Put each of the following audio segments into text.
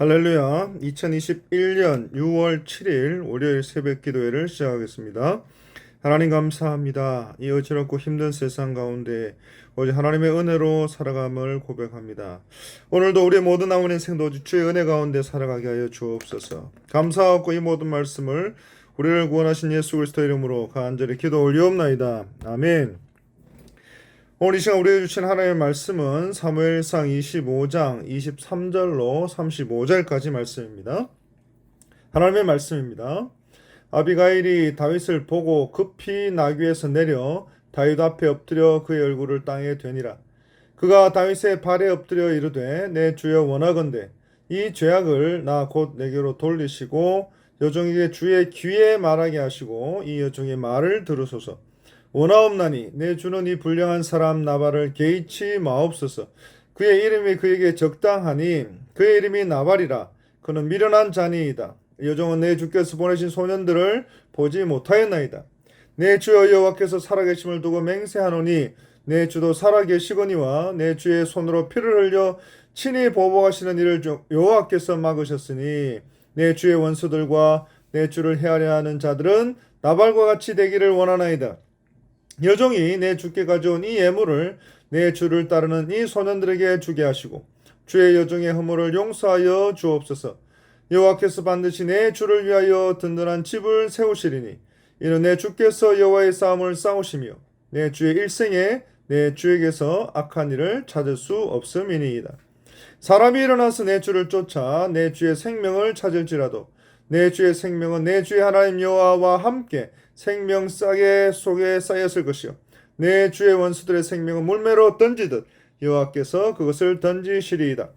할렐루야. 2021년 6월 7일 월요일 새벽 기도회를 시작하겠습니다. 하나님 감사합니다. 이 어지럽고 힘든 세상 가운데 오직 하나님의 은혜로 살아감을 고백합니다. 오늘도 우리의 모든 남은 인생도 오직 주의 은혜 가운데 살아가게 하여 주옵소서. 감사하고 이 모든 말씀을 우리를 구원하신 예수 그리스도 이름으로 간절히 기도 올리옵나이다. 아멘. 오늘 이 시간 우리에게 주신 하나님의 말씀은 사무엘상 25장 23절로 35절까지 말씀입니다. 하나님의 말씀입니다. 아비가일이 다윗을 보고 급히 나귀에서 내려 다윗 앞에 엎드려 그의 얼굴을 땅에 대니라. 그가 다윗의 발에 엎드려 이르되 내 주여 원하건대 이 죄악을 나 곧 내게로 돌리시고 여종에게 주의 귀에 말하게 하시고 이 여종의 말을 들으소서. 원하옵나니 내 주는 이 불량한 사람 나발을 개의치 마옵소서. 그의 이름이 그에게 적당하니 그의 이름이 나발이라. 그는 미련한 자니이다. 여종은 내 주께서 보내신 소년들을 보지 못하였나이다. 내 주여 여호와께서 살아계심을 두고 맹세하노니 내 주도 살아계시거니와 내 주의 손으로 피를 흘려 친히 보복하시는 일을 여호와께서 막으셨으니 내 주의 원수들과 내 주를 헤아려 하는 자들은 나발과 같이 되기를 원하나이다. 여종이 내 주께 가져온 이 예물을 내 주를 따르는 이 소년들에게 주게 하시고 주의 여종의 허물을 용서하여 주옵소서. 여호와께서 반드시 내 주를 위하여 든든한 집을 세우시리니 이는 내 주께서 여호와의 싸움을 싸우시며 내 주의 일생에 내 주에게서 악한 일을 찾을 수 없음이니이다. 사람이 일어나서 내 주를 쫓아 내 주의 생명을 찾을지라도 내 주의 생명은 내 주의 하나님 여호와와 함께 생명 싸개 속에 쌓였을 것이요 내 주의 원수들의 생명은 물매로 던지듯 여호와께서 그것을 던지시리이다.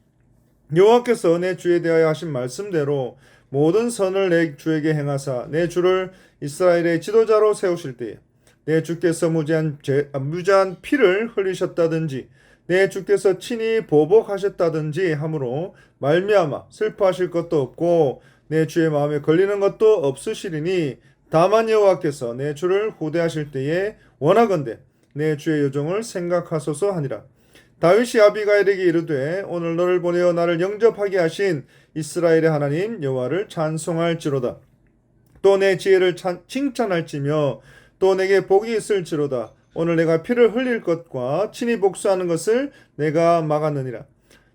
여호와께서 내 주에 대하여 하신 말씀대로 모든 선을 내 주에게 행하사 내 주를 이스라엘의 지도자로 세우실 때에 내 주께서 무죄한 피를 흘리셨다든지 내 주께서 친히 보복하셨다든지 하므로 말미암아 슬퍼하실 것도 없고 내 주의 마음에 걸리는 것도 없으시리니 다만 여호와께서 내 주를 후대하실 때에 원하건대 내 주의 여종을 생각하소서 하니라. 다윗이 아비가일에게 이르되 오늘 너를 보내어 나를 영접하게 하신 이스라엘의 하나님 여호와를 찬송할지로다. 또 내 지혜를 칭찬할지며 또 내게 복이 있을지로다. 오늘 내가 피를 흘릴 것과 친히 복수하는 것을 내가 막았느니라.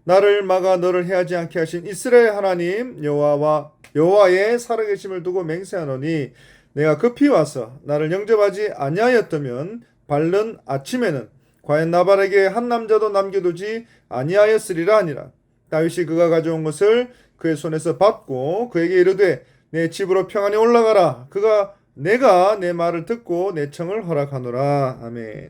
나를 막아 너를 해하지 않게 하신 이스라엘 하나님 여호와의 살아계심을 두고 맹세하노니 내가 급히 와서 나를 영접하지 아니하였다면 밝는 아침에는 과연 나발에게 한 남자도 남겨두지 아니하였으리라 하니라. 다윗이 그가 가져온 것을 그의 손에서 받고 그에게 이르되 내 집으로 평안히 올라가라. 내가 내 말을 듣고 내 청을 허락하노라. 아멘.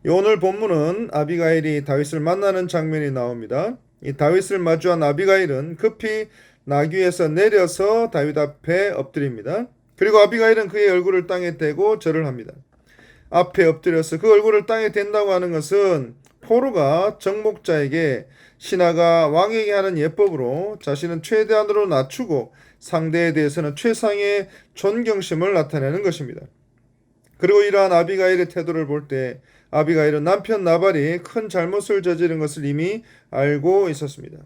오늘 본문은 아비가일이 다윗을 만나는 장면이 나옵니다. 이 다윗을 마주한 아비가일은 급히 나귀에서 내려서 다윗 앞에 엎드립니다. 그리고 아비가일은 그의 얼굴을 땅에 대고 절을 합니다. 앞에 엎드려서 그 얼굴을 땅에 댄다고 하는 것은 포로가 정복자에게 신하가 왕에게 하는 예법으로 자신은 최대한으로 낮추고 상대에 대해서는 최상의 존경심을 나타내는 것입니다. 그리고 이러한 아비가일의 태도를 볼 때 아비가일은 남편 나발이 큰 잘못을 저지른 것을 이미 알고 있었습니다.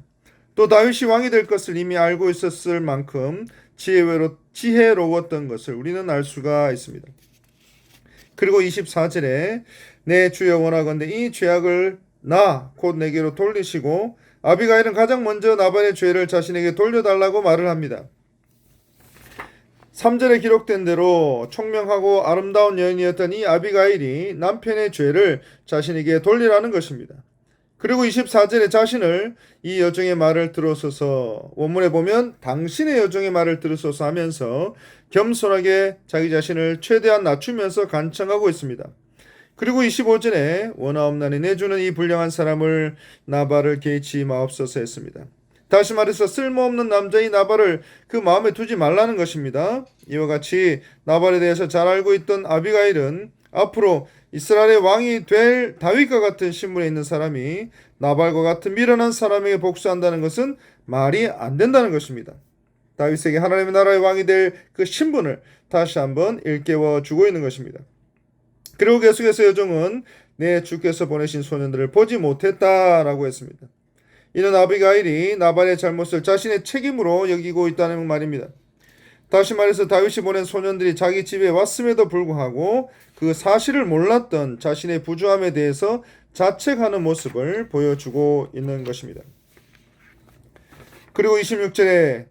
또 다윗이 왕이 될 것을 이미 알고 있었을 만큼 지혜로웠던 것을 우리는 알 수가 있습니다. 그리고 24절에 내 주여 원하건대 이 죄악을 나 곧 내게로 돌리시고 아비가일은 가장 먼저 나발의 죄를 자신에게 돌려달라고 말을 합니다. 3절에 기록된 대로 총명하고 아름다운 여인이었던 이 아비가일이 남편의 죄를 자신에게 돌리라는 것입니다. 그리고 24절에 자신을 이 여종의 말을 들으소서, 원문에 보면 당신의 여종의 말을 들으소서 하면서 겸손하게 자기 자신을 최대한 낮추면서 간청하고 있습니다. 그리고 25절에 원하옵나니 내 주는 이 불량한 사람을 나발을 개의치 마옵소서 했습니다. 다시 말해서 쓸모없는 남자인 나발을 그 마음에 두지 말라는 것입니다. 이와 같이 나발에 대해서 잘 알고 있던 아비가일은 앞으로 이스라엘의 왕이 될 다윗과 같은 신분에 있는 사람이 나발과 같은 미련한 사람에게 복수한다는 것은 말이 안 된다는 것입니다. 다윗에게 하나님의 나라의 왕이 될 그 신분을 다시 한번 일깨워 주고 있는 것입니다. 그리고 계속해서 여종은 내 주께서 보내신 소년들을 보지 못했다라고 했습니다. 이는 아비가일이 나발의 잘못을 자신의 책임으로 여기고 있다는 말입니다. 다시 말해서 다윗이 보낸 소년들이 자기 집에 왔음에도 불구하고 그 사실을 몰랐던 자신의 부주함에 대해서 자책하는 모습을 보여주고 있는 것입니다. 그리고 26절에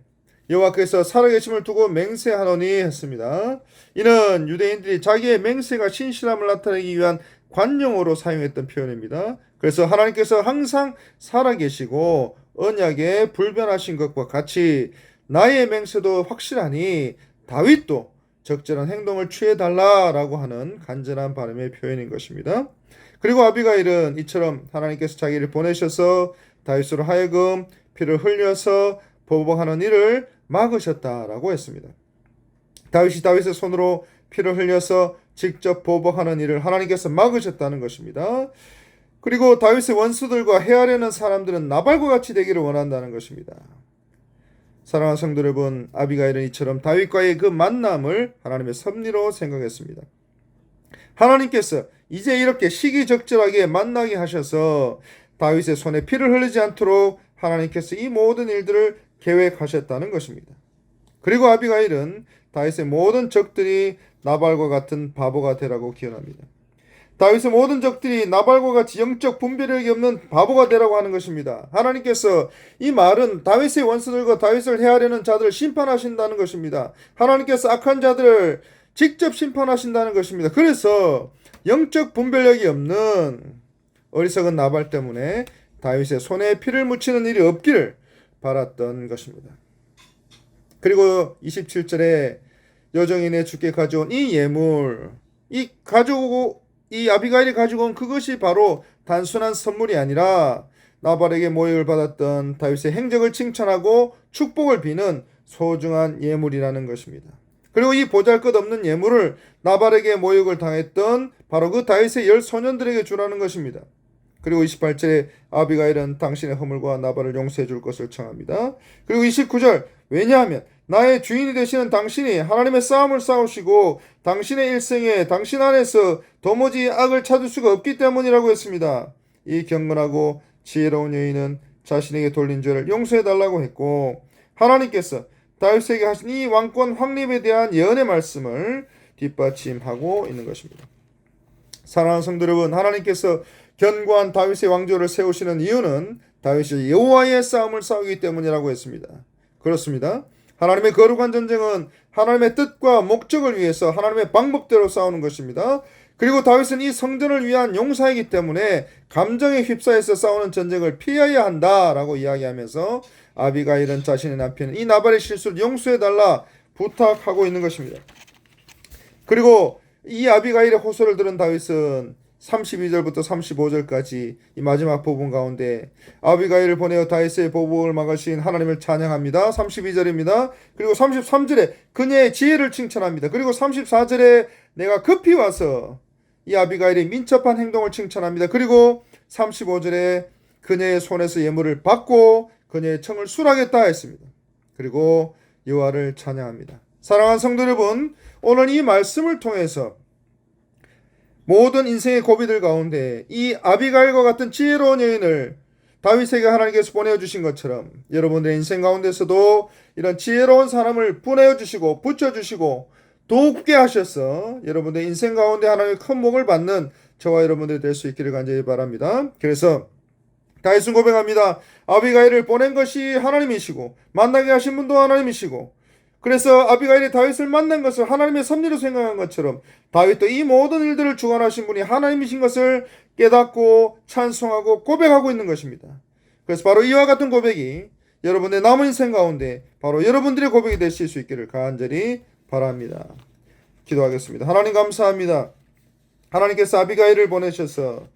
여호와께서 살아계심을 두고 맹세하노니 했습니다. 이는 유대인들이 자기의 맹세가 신실함을 나타내기 위한 관용어로 사용했던 표현입니다. 그래서 하나님께서 항상 살아계시고 언약에 불변하신 것과 같이 나의 맹세도 확실하니 다윗도 적절한 행동을 취해달라라고 하는 간절한 바람의 표현인 것입니다. 그리고 아비가일은 이처럼 하나님께서 자기를 보내셔서 다윗으로 하여금 피를 흘려서 보복하는 일을 막으셨다라고 했습니다. 다윗이 다윗의 손으로 피를 흘려서 직접 보복하는 일을 하나님께서 막으셨다는 것입니다. 그리고 다윗의 원수들과 해하려는 사람들은 나발과 같이 되기를 원한다는 것입니다. 사랑하는 성도 여러분, 아비가일은 이처럼 다윗과의 그 만남을 하나님의 섭리로 생각했습니다. 하나님께서 이제 이렇게 시기적절하게 만나게 하셔서 다윗의 손에 피를 흘리지 않도록 하나님께서 이 모든 일들을 계획하셨다는 것입니다. 그리고 아비가일은 다윗의 모든 적들이 나발과 같은 바보가 되라고 기원합니다. 다윗의 모든 적들이 나발과 같이 영적 분별력이 없는 바보가 되라고 하는 것입니다. 하나님께서 이 말은 다윗의 원수들과 다윗을 해하려는 자들을 심판하신다는 것입니다. 하나님께서 악한 자들을 직접 심판하신다는 것입니다. 그래서 영적 분별력이 없는 어리석은 나발 때문에 다윗의 손에 피를 묻히는 일이 없기를 바랐던 것입니다. 그리고 27절에 여종이 주께 가져온 이 예물, 이 아비가일이 가지고 온 그것이 바로 단순한 선물이 아니라 나발에게 모욕을 받았던 다윗의 행적을 칭찬하고 축복을 비는 소중한 예물이라는 것입니다. 그리고 이 보잘것없는 예물을 나발에게 모욕을 당했던 바로 그 다윗의 10소년들에게 주라는 것입니다. 그리고 28절에 아비가일은 당신의 허물과 나발을 용서해 줄 것을 청합니다. 그리고 29절, 왜냐하면 나의 주인이 되시는 당신이 하나님의 싸움을 싸우시고 당신의 일생에 당신 안에서 도무지 악을 찾을 수가 없기 때문이라고 했습니다. 이 경건하고 지혜로운 여인은 자신에게 돌린 죄를 용서해 달라고 했고, 하나님께서 다윗에게 하신 이 왕권 확립에 대한 예언의 말씀을 뒷받침하고 있는 것입니다. 사랑하는 성도 여러분, 하나님께서 견고한 다윗의 왕조를 세우시는 이유는 다윗이 여호와의 싸움을 싸우기 때문이라고 했습니다. 그렇습니다. 하나님의 거룩한 전쟁은 하나님의 뜻과 목적을 위해서 하나님의 방법대로 싸우는 것입니다. 그리고 다윗은 이 성전을 위한 용사이기 때문에 감정에 휩싸여서 싸우는 전쟁을 피해야 한다라고 이야기하면서 아비가일은 자신의 남편 이 나발의 실수를 용서해달라 부탁하고 있는 것입니다. 그리고 이 아비가일의 호소를 들은 다윗은 32절부터 35절까지 이 마지막 부분 가운데 아비가일을 보내어 다윗의 보복을 막으신 하나님을 찬양합니다. 32절입니다. 그리고 33절에 그녀의 지혜를 칭찬합니다. 그리고 34절에 내가 급히 와서 이 아비가일의 민첩한 행동을 칭찬합니다. 그리고 35절에 그녀의 손에서 예물을 받고 그녀의 청을 수락했다 했습니다. 그리고 여호와를 찬양합니다. 사랑하는 성도 여러분, 오늘 이 말씀을 통해서 모든 인생의 고비들 가운데 이 아비가일과 같은 지혜로운 여인을 다윗에게 하나님께서 보내주신 것처럼 여러분들의 인생 가운데서도 이런 지혜로운 사람을 보내주시고 붙여주시고 돕게 하셔서 여러분들의 인생 가운데 하나님의 큰 복을 받는 저와 여러분들이 될 수 있기를 간절히 바랍니다. 그래서 다윗은 고백합니다. 아비가일을 보낸 것이 하나님이시고 만나게 하신 분도 하나님이시고, 그래서 아비가일이 다윗을 만난 것을 하나님의 섭리로 생각한 것처럼 다윗도 이 모든 일들을 주관하신 분이 하나님이신 것을 깨닫고 찬송하고 고백하고 있는 것입니다. 그래서 바로 이와 같은 고백이 여러분의 남은 인생 가운데 바로 여러분들의 고백이 되실 수 있기를 간절히 바랍니다. 기도하겠습니다. 하나님 감사합니다. 하나님께서 아비가일을 보내셔서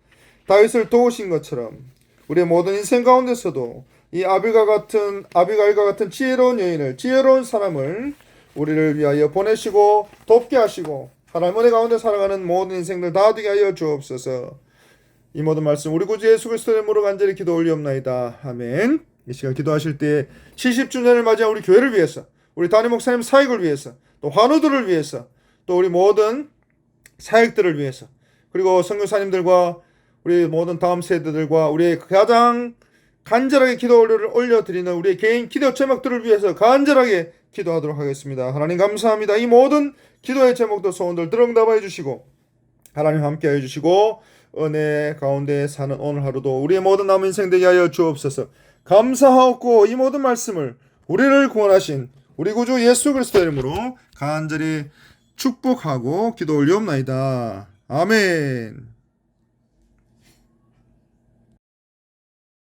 다윗을 도우신 것처럼 우리의 모든 인생 가운데서도 이 아비가일과 같은 지혜로운 여인을, 지혜로운 사람을 우리를 위하여 보내시고 돕게 하시고 하나님 은혜 가운데 살아가는 모든 인생들 다 되게 하여 주옵소서. 이 모든 말씀 우리 구주 예수 그리스도의 이름으로 간절히 기도 올리옵나이다. 아멘. 이 시간 기도하실 때 70주년을 맞이한 우리 교회를 위해서, 우리 담임 목사님 사역을 위해서, 또 환우들을 위해서, 또 우리 모든 사역들을 위해서, 그리고 선교사님들과 우리 모든 다음 세대들과 우리의 가장 간절하게 기도 올려드리는 우리의 개인 기도 제목들을 위해서 간절하게 기도하도록 하겠습니다. 하나님 감사합니다. 이 모든 기도의 제목들 소원들 들응답해 주시고 하나님 함께 해주시고 은혜 가운데 사는 오늘 하루도 우리의 모든 남은 인생 되게 하여 주옵소서. 감사하옵고 이 모든 말씀을 우리를 구원하신 우리 구주 예수 그리스도 이름으로 간절히 축복하고 기도 올리옵나이다. 아멘.